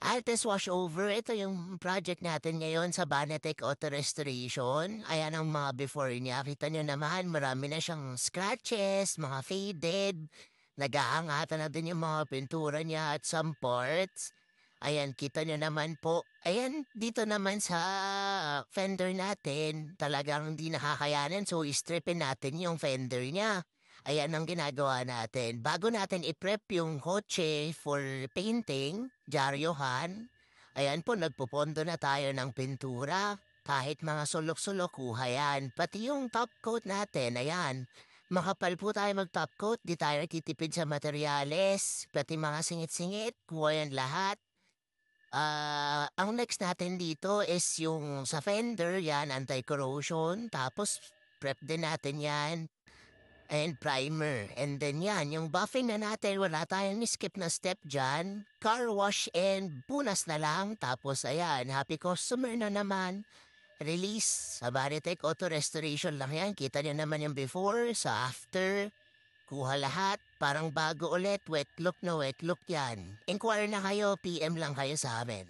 Altes Washover, ito yung project natin ngayon sa Banatec Auto Restoration. Ayan ang mga before niya. Kita nyo naman, marami na siyang scratches, mga faded. Nag-aangatan na din yung mga pintura niya at some parts. Ayan, kita nyo naman po. Ayan, dito naman sa fender natin, talagang hindi nakakayanan. So, istripin natin yung fender niya. Ayan ang ginagawa natin. Bago natin i-prep yung kotse for painting, dyaryohan, ayan po, nagpupondo na tayo ng pintura. Kahit mga sulok-sulok, kuha yan. Pati yung top coat natin, ayan. Makapal po tayo mag-top coat, di tayo titipid sa materyales. Pati mga singit-singit, kuha yan lahat. Ang next natin dito is yung sa fender, yan, anti-corrosion. Tapos, prep din natin yan and primer. And then yan, yung buffing na natin, wala tayong skip na step dyan. Car wash and punas na lang. Tapos ayan, happy customer na naman. Release sa Baritech Auto Restoration lang yan. Kita nyo naman yung before, sa after. Kuha lahat, parang bago ulit, wet look na wet look yan. Inquire na kayo, PM lang kayo sa amin.